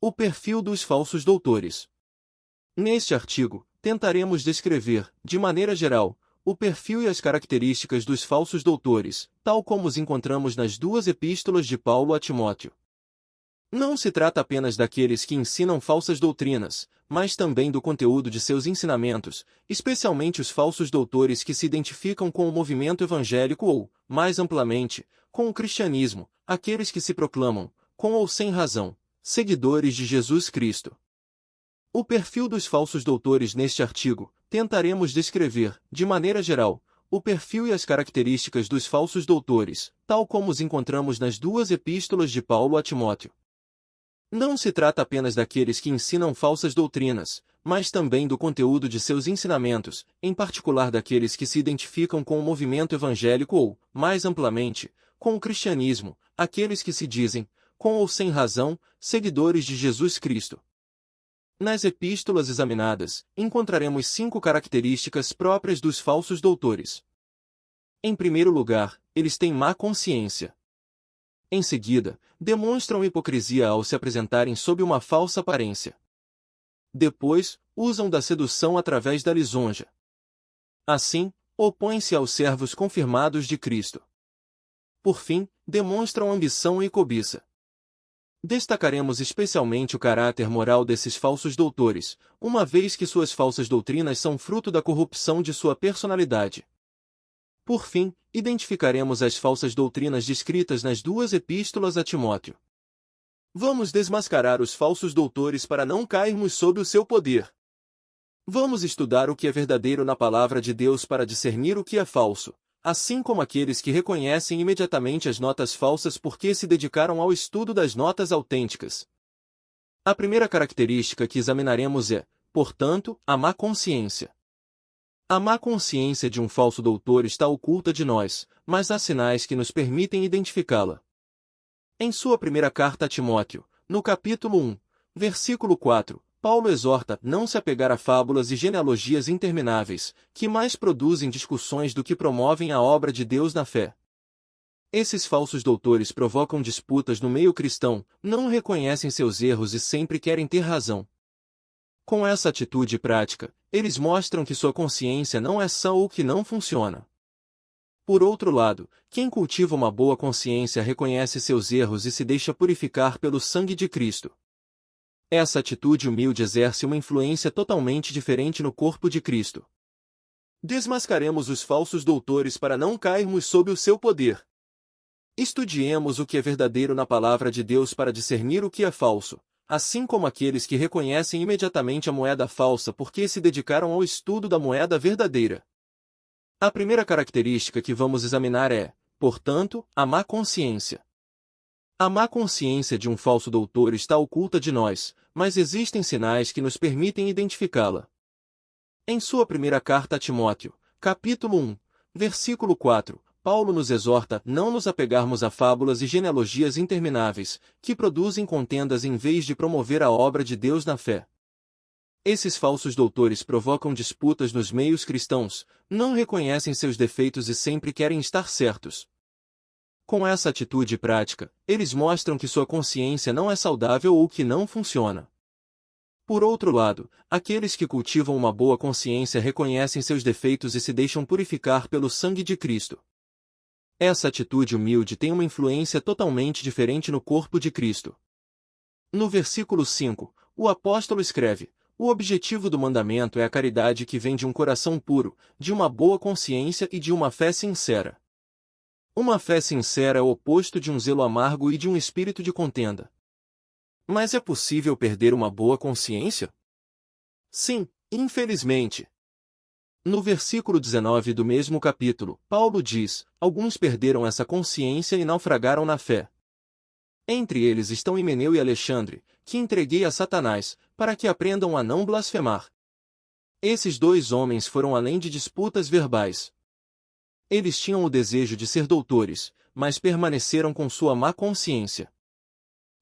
O perfil dos falsos doutores. Neste artigo, tentaremos descrever, de maneira geral, o perfil e as características dos falsos doutores, tal como os encontramos nas duas epístolas de Paulo a Timóteo. Não se trata apenas daqueles que ensinam falsas doutrinas, mas também do conteúdo de seus ensinamentos, especialmente os falsos doutores que se identificam com o movimento evangélico ou, mais amplamente, com o cristianismo, aqueles que se proclamam, com ou sem razão, seguidores de Jesus Cristo. O perfil dos falsos doutores neste artigo, tentaremos descrever, de maneira geral, o perfil e as características dos falsos doutores, tal como os encontramos nas duas epístolas de Paulo a Timóteo. Não se trata apenas daqueles que ensinam falsas doutrinas, mas também do conteúdo de seus ensinamentos, em particular daqueles que se identificam com o movimento evangélico ou, mais amplamente, com o cristianismo, aqueles que se dizem, com ou sem razão, seguidores de Jesus Cristo. Nas epístolas examinadas, encontraremos 5 características próprias dos falsos doutores. Em primeiro lugar, eles têm má consciência. Em seguida, demonstram hipocrisia ao se apresentarem sob uma falsa aparência. Depois, usam da sedução através da lisonja. Assim, opõem-se aos servos confirmados de Cristo. Por fim, demonstram ambição e cobiça. Destacaremos especialmente o caráter moral desses falsos doutores, uma vez que suas falsas doutrinas são fruto da corrupção de sua personalidade. Por fim, identificaremos as falsas doutrinas descritas nas duas epístolas a Timóteo. Vamos desmascarar os falsos doutores para não cairmos sob o seu poder. Vamos estudar o que é verdadeiro na palavra de Deus para discernir o que é falso, assim como aqueles que reconhecem imediatamente as notas falsas porque se dedicaram ao estudo das notas autênticas. A primeira característica que examinaremos é, portanto, a má consciência. A má consciência de um falso doutor está oculta de nós, mas há sinais que nos permitem identificá-la. Em sua primeira carta a Timóteo, no capítulo 1, versículo 4, Paulo exorta não se apegar a fábulas e genealogias intermináveis, que mais produzem discussões do que promovem a obra de Deus na fé. Esses falsos doutores provocam disputas no meio cristão, não reconhecem seus erros e sempre querem ter razão. Com essa atitude prática, eles mostram que sua consciência não é sã ou que não funciona. Por outro lado, quem cultiva uma boa consciência reconhece seus erros e se deixa purificar pelo sangue de Cristo. Essa atitude humilde exerce uma influência totalmente diferente no corpo de Cristo. Desmascaremos os falsos doutores para não cairmos sob o seu poder. Estudiemos o que é verdadeiro na palavra de Deus para discernir o que é falso, assim como aqueles que reconhecem imediatamente a moeda falsa porque se dedicaram ao estudo da moeda verdadeira. A primeira característica que vamos examinar é, portanto, a má consciência. A má consciência de um falso doutor está oculta de nós, mas existem sinais que nos permitem identificá-la. Em sua primeira carta a Timóteo, capítulo 1, versículo 4, Paulo nos exorta não nos apegarmos a fábulas e genealogias intermináveis, que produzem contendas em vez de promover a obra de Deus na fé. Esses falsos doutores provocam disputas nos meios cristãos, não reconhecem seus defeitos e sempre querem estar certos. Com essa atitude prática, eles mostram que sua consciência não é saudável ou que não funciona. Por outro lado, aqueles que cultivam uma boa consciência reconhecem seus defeitos e se deixam purificar pelo sangue de Cristo. Essa atitude humilde tem uma influência totalmente diferente no corpo de Cristo. No versículo 5, o apóstolo escreve: o objetivo do mandamento é a caridade que vem de um coração puro, de uma boa consciência e de uma fé sincera. Uma fé sincera é o oposto de um zelo amargo e de um espírito de contenda. Mas é possível perder uma boa consciência? Sim, infelizmente. No versículo 19 do mesmo capítulo, Paulo diz: alguns perderam essa consciência e naufragaram na fé. Entre eles estão Himeneu e Alexandre, que entreguei a Satanás, para que aprendam a não blasfemar. Esses 2 homens foram além de disputas verbais. Eles tinham o desejo de ser doutores, mas permaneceram com sua má consciência.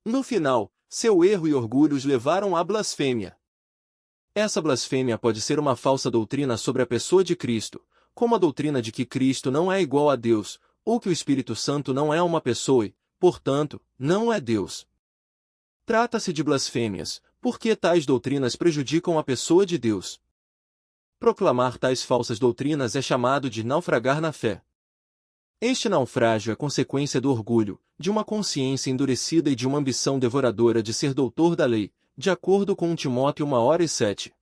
No final, seu erro e orgulho os levaram à blasfêmia. Essa blasfêmia pode ser uma falsa doutrina sobre a pessoa de Cristo, como a doutrina de que Cristo não é igual a Deus, ou que o Espírito Santo não é uma pessoa e, portanto, não é Deus. Trata-se de blasfêmias, porque tais doutrinas prejudicam a pessoa de Deus. Proclamar tais falsas doutrinas é chamado de naufragar na fé. Este naufrágio é consequência do orgulho, de uma consciência endurecida e de uma ambição devoradora de ser doutor da lei, de acordo com 1 Timóteo 1:7.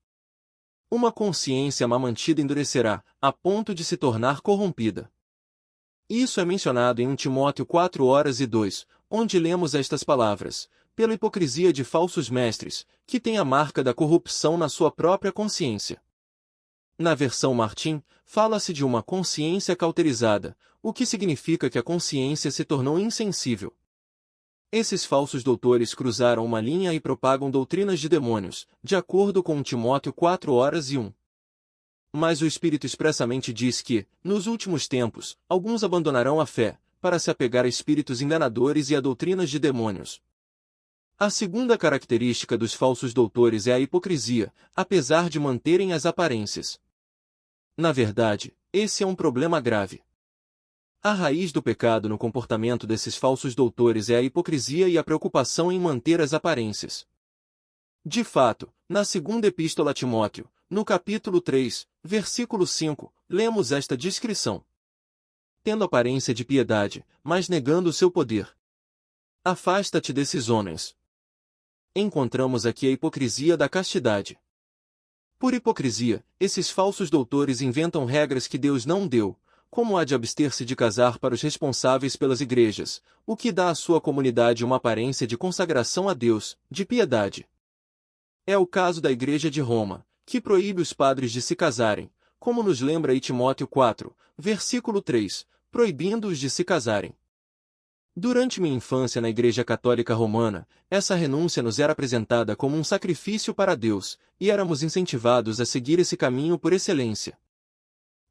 Uma consciência má mantida endurecerá, a ponto de se tornar corrompida. Isso é mencionado em 1 Timóteo 4:2, onde lemos estas palavras: pela hipocrisia de falsos mestres, que têm a marca da corrupção na sua própria consciência. Na versão Martim, fala-se de uma consciência cauterizada, o que significa que a consciência se tornou insensível. Esses falsos doutores cruzaram uma linha e propagam doutrinas de demônios, de acordo com 1 Timóteo 4:1. Mas o Espírito expressamente diz que, nos últimos tempos, alguns abandonarão a fé, para se apegar a espíritos enganadores e a doutrinas de demônios. A segunda característica dos falsos doutores é a hipocrisia, apesar de manterem as aparências. Na verdade, esse é um problema grave. A raiz do pecado no comportamento desses falsos doutores é a hipocrisia e a preocupação em manter as aparências. De fato, na segunda epístola a Timóteo, no capítulo 3, versículo 5, lemos esta descrição: tendo aparência de piedade, mas negando o seu poder. Afasta-te desses homens. Encontramos aqui a hipocrisia da castidade. Por hipocrisia, esses falsos doutores inventam regras que Deus não deu, como a de abster-se de casar para os responsáveis pelas igrejas, o que dá à sua comunidade uma aparência de consagração a Deus, de piedade. É o caso da Igreja de Roma, que proíbe os padres de se casarem, como nos lembra aí Timóteo 4, versículo 3, proibindo-os de se casarem. Durante minha infância na Igreja Católica Romana, essa renúncia nos era apresentada como um sacrifício para Deus, e éramos incentivados a seguir esse caminho por excelência.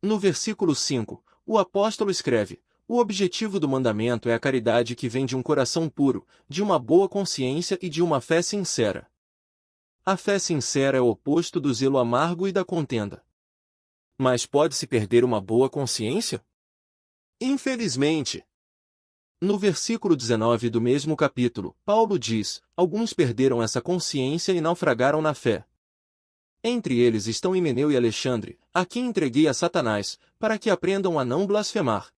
No versículo 5, o apóstolo escreve: o objetivo do mandamento é a caridade que vem de um coração puro, de uma boa consciência e de uma fé sincera. A fé sincera é o oposto do zelo amargo e da contenda. Mas pode-se perder uma boa consciência? Infelizmente. No versículo 19 do mesmo capítulo, Paulo diz: alguns perderam essa consciência e naufragaram na fé. Entre eles estão Himeneu e Alexandre, a quem entreguei a Satanás, para que aprendam a não blasfemar.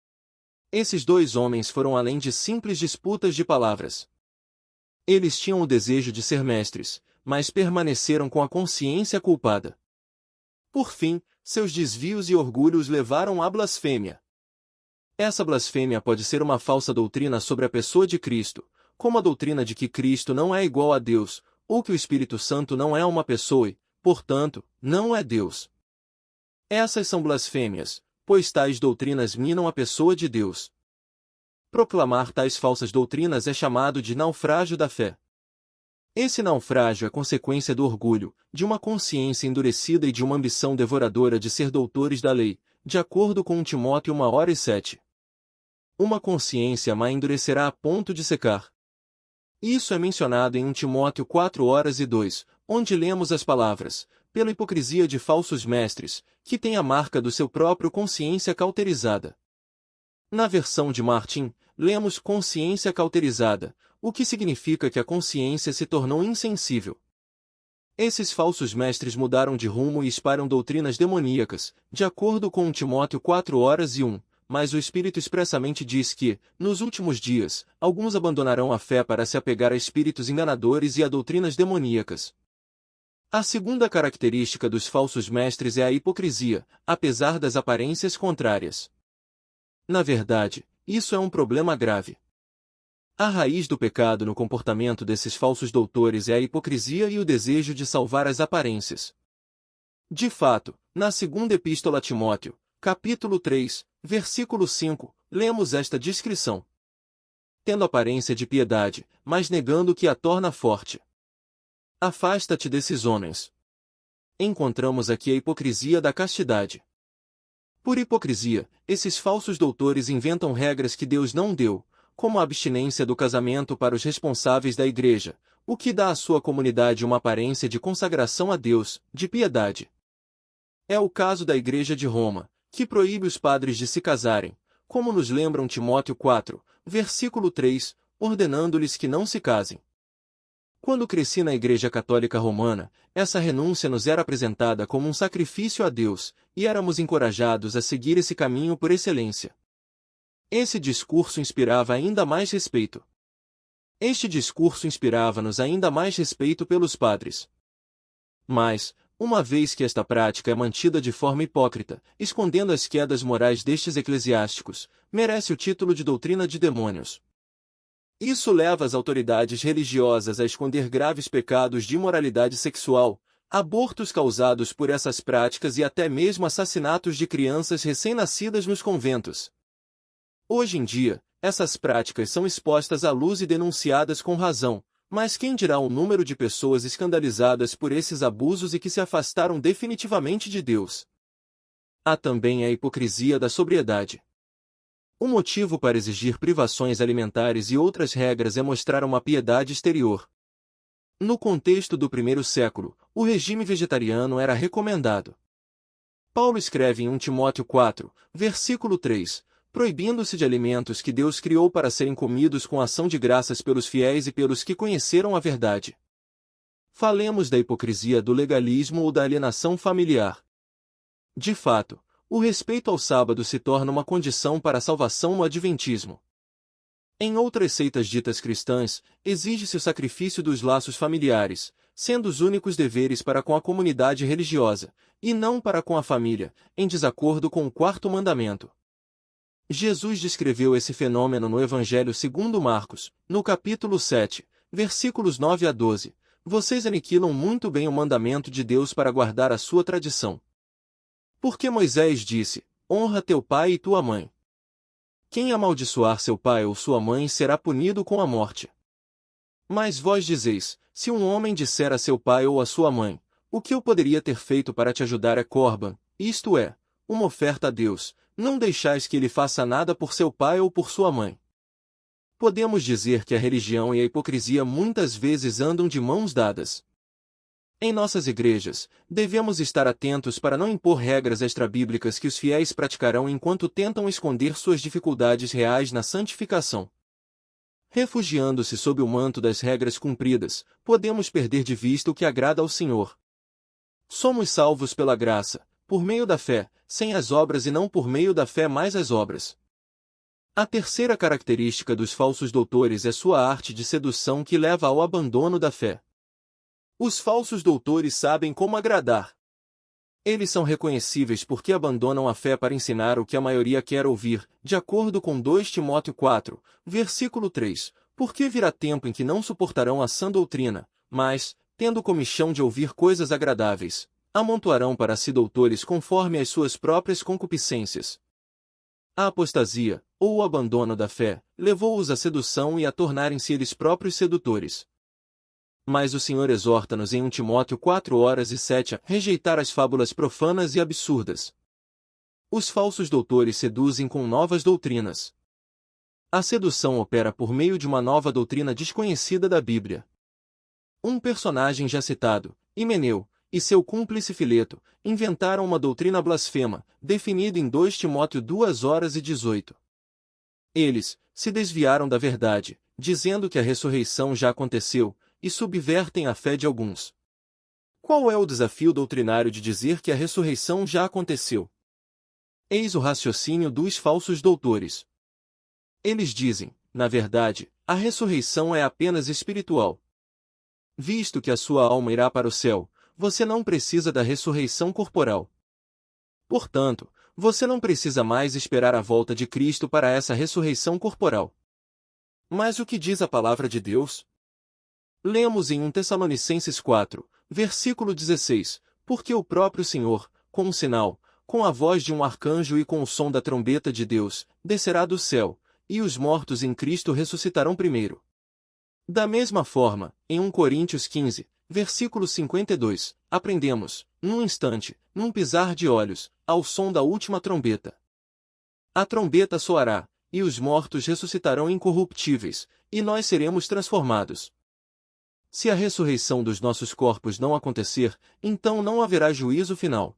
Esses dois homens foram além de simples disputas de palavras. Eles tinham o desejo de ser mestres, mas permaneceram com a consciência culpada. Por fim, seus desvios e orgulho os levaram à blasfêmia. Essa blasfêmia pode ser uma falsa doutrina sobre a pessoa de Cristo, como a doutrina de que Cristo não é igual a Deus, ou que o Espírito Santo não é uma pessoa e, portanto, não é Deus. Essas são blasfêmias, pois tais doutrinas minam a pessoa de Deus. Proclamar tais falsas doutrinas é chamado de naufrágio da fé. Esse naufrágio é consequência do orgulho, de uma consciência endurecida e de uma ambição devoradora de ser doutores da lei, de acordo com 1 Timóteo 1:7. Uma consciência má endurecerá a ponto de secar. Isso é mencionado em 1 Timóteo 4:2, onde lemos as palavras: pela hipocrisia de falsos mestres, que têm a marca do seu próprio consciência cauterizada. Na versão de Martim, lemos consciência cauterizada, o que significa que a consciência se tornou insensível. Esses falsos mestres mudaram de rumo e espalham doutrinas demoníacas, de acordo com 1 Timóteo 4:1, mas o Espírito expressamente diz que, nos últimos dias, alguns abandonarão a fé para se apegar a espíritos enganadores e a doutrinas demoníacas. A segunda característica dos falsos mestres é a hipocrisia, apesar das aparências contrárias. Na verdade, isso é um problema grave. A raiz do pecado no comportamento desses falsos doutores é a hipocrisia e o desejo de salvar as aparências. De fato, na segunda epístola a Timóteo, capítulo 3, versículo 5, lemos esta descrição: tendo aparência de piedade, mas negando o que a torna forte. Afasta-te desses homens. Encontramos aqui a hipocrisia da castidade. Por hipocrisia, esses falsos doutores inventam regras que Deus não deu, como a abstinência do casamento para os responsáveis da igreja, o que dá à sua comunidade uma aparência de consagração a Deus, de piedade. É o caso da Igreja de Roma, que proíbe os padres de se casarem, como nos lembram Timóteo 4, versículo 3, ordenando-lhes que não se casem. Quando cresci na Igreja Católica Romana, essa renúncia nos era apresentada como um sacrifício a Deus, e éramos encorajados a seguir esse caminho por excelência. Esse discurso inspirava ainda mais respeito. Este discurso inspirava-nos ainda mais respeito pelos padres. Mas, uma vez que esta prática é mantida de forma hipócrita, escondendo as quedas morais destes eclesiásticos, merece o título de doutrina de demônios. Isso leva as autoridades religiosas a esconder graves pecados de imoralidade sexual, abortos causados por essas práticas e até mesmo assassinatos de crianças recém-nascidas nos conventos. Hoje em dia, essas práticas são expostas à luz e denunciadas com razão, mas quem dirá o número de pessoas escandalizadas por esses abusos e que se afastaram definitivamente de Deus? Há também a hipocrisia da sobriedade. O motivo para exigir privações alimentares e outras regras é mostrar uma piedade exterior. No contexto do primeiro século, o regime vegetariano era recomendado. Paulo escreve em 1 Timóteo 4, versículo 3, proibindo-se de alimentos que Deus criou para serem comidos com ação de graças pelos fiéis e pelos que conheceram a verdade. Falemos da hipocrisia do legalismo ou da alienação familiar. De fato, o respeito ao sábado se torna uma condição para a salvação no adventismo. Em outras seitas ditas cristãs, exige-se o sacrifício dos laços familiares, sendo os únicos deveres para com a comunidade religiosa, e não para com a família, em desacordo com o quarto mandamento. Jesus descreveu esse fenômeno no Evangelho segundo Marcos, no capítulo 7, versículos 9 a 12. Vocês aniquilam muito bem o mandamento de Deus para guardar a sua tradição. Porque Moisés disse, honra teu pai e tua mãe. Quem amaldiçoar seu pai ou sua mãe será punido com a morte. Mas vós dizeis, se um homem disser a seu pai ou a sua mãe, o que eu poderia ter feito para te ajudar é Corban, isto é, uma oferta a Deus, não deixais que ele faça nada por seu pai ou por sua mãe. Podemos dizer que a religião e a hipocrisia muitas vezes andam de mãos dadas. Em nossas igrejas, devemos estar atentos para não impor regras extrabíblicas que os fiéis praticarão enquanto tentam esconder suas dificuldades reais na santificação. Refugiando-se sob o manto das regras cumpridas, podemos perder de vista o que agrada ao Senhor. Somos salvos pela graça, por meio da fé, sem as obras e não por meio da fé mais as obras. A terceira característica dos falsos doutores é sua arte de sedução que leva ao abandono da fé. Os falsos doutores sabem como agradar. Eles são reconhecíveis porque abandonam a fé para ensinar o que a maioria quer ouvir, de acordo com 2 Timóteo 4, versículo 3, porque virá tempo em que não suportarão a sã doutrina, mas, tendo comichão de ouvir coisas agradáveis, amontoarão para si doutores conforme as suas próprias concupiscências. A apostasia, ou o abandono da fé, levou-os à sedução e a tornarem-se eles próprios sedutores. Mas o Senhor exorta-nos em 1 Timóteo 4:7 a rejeitar as fábulas profanas e absurdas. Os falsos doutores seduzem com novas doutrinas. A sedução opera por meio de uma nova doutrina desconhecida da Bíblia. Um personagem já citado, Himeneu, e seu cúmplice Fileto, inventaram uma doutrina blasfema, definida em 2 Timóteo 2:18. Eles se desviaram da verdade, dizendo que a ressurreição já aconteceu, e subvertem a fé de alguns. Qual é o desafio doutrinário de dizer que a ressurreição já aconteceu? Eis o raciocínio dos falsos doutores. Eles dizem, na verdade, a ressurreição é apenas espiritual. Visto que a sua alma irá para o céu, você não precisa da ressurreição corporal. Portanto, você não precisa mais esperar a volta de Cristo para essa ressurreição corporal. Mas o que diz a palavra de Deus? Lemos em 1 Tessalonicenses 4, versículo 16, porque o próprio Senhor, com um sinal, com a voz de um arcanjo e com o som da trombeta de Deus, descerá do céu, e os mortos em Cristo ressuscitarão primeiro. Da mesma forma, em 1 Coríntios 15, versículo 52, aprendemos, num instante, num pisar de olhos, ao som da última trombeta. A trombeta soará, e os mortos ressuscitarão incorruptíveis, e nós seremos transformados. Se a ressurreição dos nossos corpos não acontecer, então não haverá juízo final.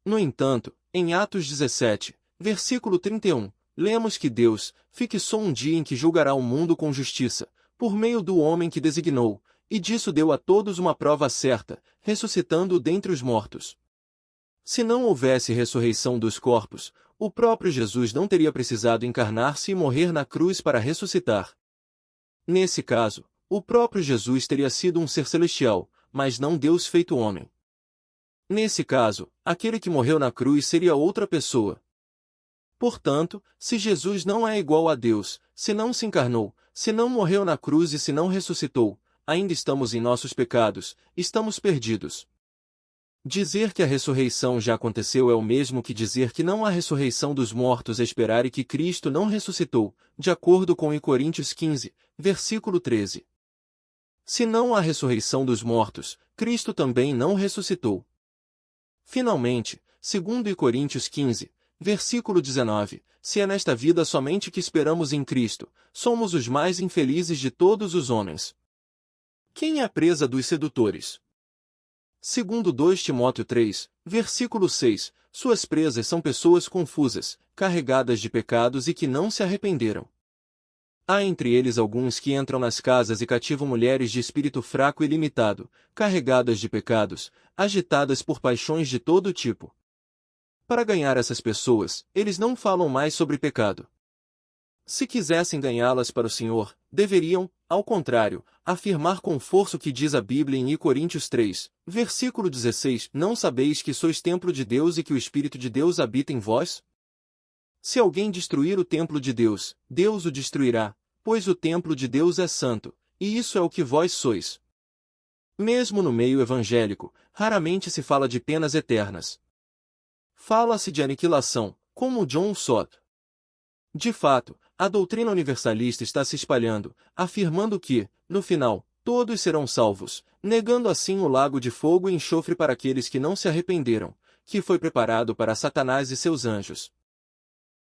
No entanto, em Atos 17, versículo 31, lemos que Deus fixou um dia em que julgará o mundo com justiça, por meio do homem que designou, e disso deu a todos uma prova certa, ressuscitando dentre os mortos. Se não houvesse ressurreição dos corpos, o próprio Jesus não teria precisado encarnar-se e morrer na cruz para ressuscitar. Nesse caso, o próprio Jesus teria sido um ser celestial, mas não Deus feito homem. Nesse caso, aquele que morreu na cruz seria outra pessoa. Portanto, se Jesus não é igual a Deus, se não se encarnou, se não morreu na cruz e se não ressuscitou, ainda estamos em nossos pecados, estamos perdidos. Dizer que a ressurreição já aconteceu é o mesmo que dizer que não há ressurreição dos mortos a esperar e que Cristo não ressuscitou, de acordo com 1 Coríntios 15, versículo 13. Se não há ressurreição dos mortos, Cristo também não ressuscitou. Finalmente, segundo 1 Coríntios 15, versículo 19, se é nesta vida somente que esperamos em Cristo, somos os mais infelizes de todos os homens. Quem é a presa dos sedutores? Segundo 2 Timóteo 3, versículo 6, suas presas são pessoas confusas, carregadas de pecados e que não se arrependeram. Há entre eles alguns que entram nas casas e cativam mulheres de espírito fraco e limitado, carregadas de pecados, agitadas por paixões de todo tipo. Para ganhar essas pessoas, eles não falam mais sobre pecado. Se quisessem ganhá-las para o Senhor, deveriam, ao contrário, afirmar com força o que diz a Bíblia em 1 Coríntios 3, versículo 16, não sabeis que sois templo de Deus e que o Espírito de Deus habita em vós? Se alguém destruir o templo de Deus, Deus o destruirá, pois o templo de Deus é santo, e isso é o que vós sois. Mesmo no meio evangélico, raramente se fala de penas eternas. Fala-se de aniquilação, como John Stott. De fato, a doutrina universalista está se espalhando, afirmando que, no final, todos serão salvos, negando assim o lago de fogo e enxofre para aqueles que não se arrependeram, que foi preparado para Satanás e seus anjos.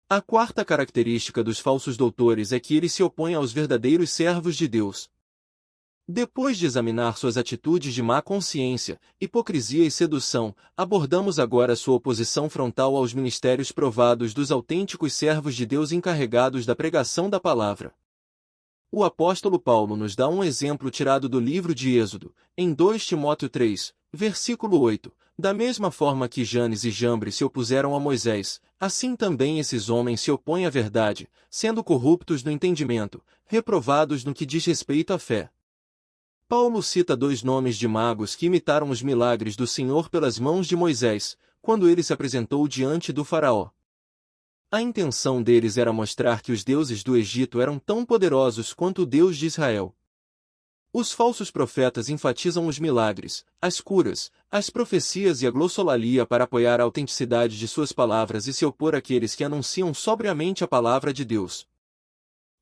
A quarta característica dos falsos doutores é que eles se opõem aos verdadeiros servos de Deus. Depois de examinar suas atitudes de má consciência, hipocrisia e sedução, abordamos agora sua oposição frontal aos ministérios provados dos autênticos servos de Deus encarregados da pregação da palavra. O apóstolo Paulo nos dá um exemplo tirado do livro de Êxodo, em 2 Timóteo 3, versículo 8, da mesma forma que Janes e Jambres se opuseram a Moisés, assim também esses homens se opõem à verdade, sendo corruptos no entendimento, reprovados no que diz respeito à fé. Paulo cita 2 nomes de magos que imitaram os milagres do Senhor pelas mãos de Moisés, quando ele se apresentou diante do faraó. A intenção deles era mostrar que os deuses do Egito eram tão poderosos quanto o Deus de Israel. Os falsos profetas enfatizam os milagres, as curas, as profecias e a glossolalia para apoiar a autenticidade de suas palavras e se opor àqueles que anunciam sobriamente a palavra de Deus.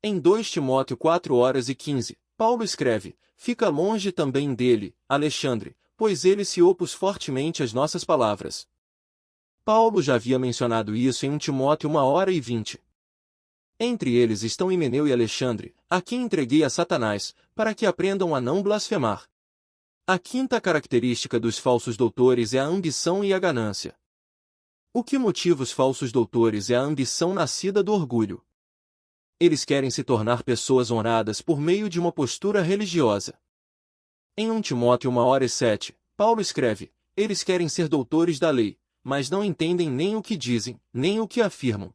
Em 2 Timóteo 4:15, Paulo escreve, fica longe também dele, Alexandre, pois ele se opôs fortemente às nossas palavras. Paulo já havia mencionado isso em 1 Timóteo 1:20. Entre eles estão Himeneu e Alexandre, a quem entreguei a Satanás, para que aprendam a não blasfemar. A quinta característica dos falsos doutores é a ambição e a ganância. O que motiva os falsos doutores é a ambição nascida do orgulho. Eles querem se tornar pessoas honradas por meio de uma postura religiosa. Em 1 Timóteo 1:7, Paulo escreve, eles querem ser doutores da lei, mas não entendem nem o que dizem, nem o que afirmam.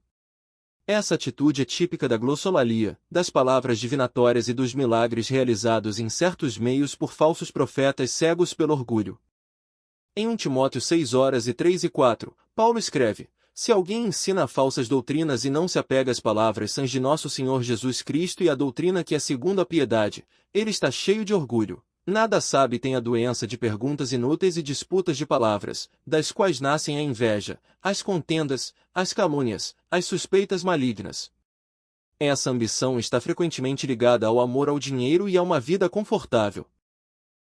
Essa atitude é típica da glossolalia, das palavras divinatórias e dos milagres realizados em certos meios por falsos profetas cegos pelo orgulho. Em 1 Timóteo 6:3 e 4, Paulo escreve, se alguém ensina falsas doutrinas e não se apega às palavras sãs de nosso Senhor Jesus Cristo e à doutrina que é segundo a piedade, ele está cheio de orgulho, nada sabe e tem a doença de perguntas inúteis e disputas de palavras, das quais nascem a inveja, as contendas, as calúnias, as suspeitas malignas. Essa ambição está frequentemente ligada ao amor ao dinheiro e a uma vida confortável.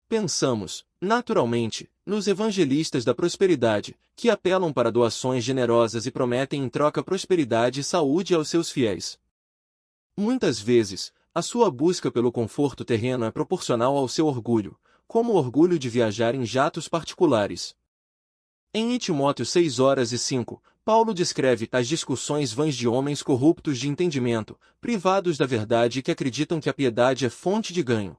Pensamos, naturalmente, nos evangelistas da prosperidade, que apelam para doações generosas e prometem em troca prosperidade e saúde aos seus fiéis. Muitas vezes, a sua busca pelo conforto terreno é proporcional ao seu orgulho, como o orgulho de viajar em jatos particulares. Em Timóteo 6:5, Paulo descreve as discussões vãs de homens corruptos de entendimento, privados da verdade e que acreditam que a piedade é fonte de ganho.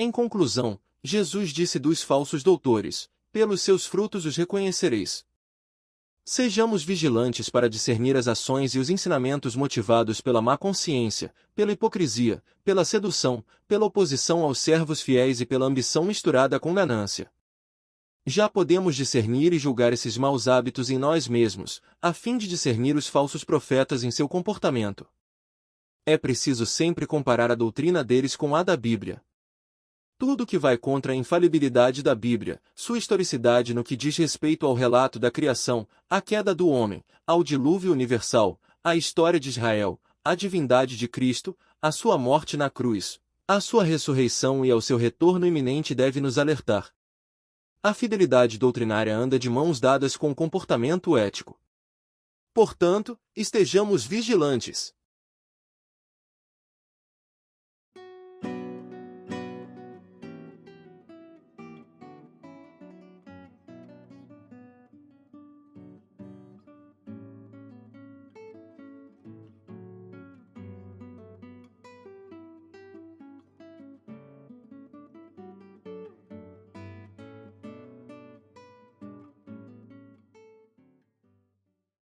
Em conclusão, Jesus disse dos falsos doutores: pelos seus frutos os reconhecereis. Sejamos vigilantes para discernir as ações e os ensinamentos motivados pela má consciência, pela hipocrisia, pela sedução, pela oposição aos servos fiéis e pela ambição misturada com ganância. Já podemos discernir e julgar esses maus hábitos em nós mesmos, a fim de discernir os falsos profetas em seu comportamento. É preciso sempre comparar a doutrina deles com a da Bíblia. Tudo que vai contra a infalibilidade da Bíblia, sua historicidade no que diz respeito ao relato da criação, à queda do homem, ao dilúvio universal, à história de Israel, à divindade de Cristo, à sua morte na cruz, à sua ressurreição e ao seu retorno iminente deve nos alertar. A fidelidade doutrinária anda de mãos dadas com o comportamento ético. Portanto, estejamos vigilantes.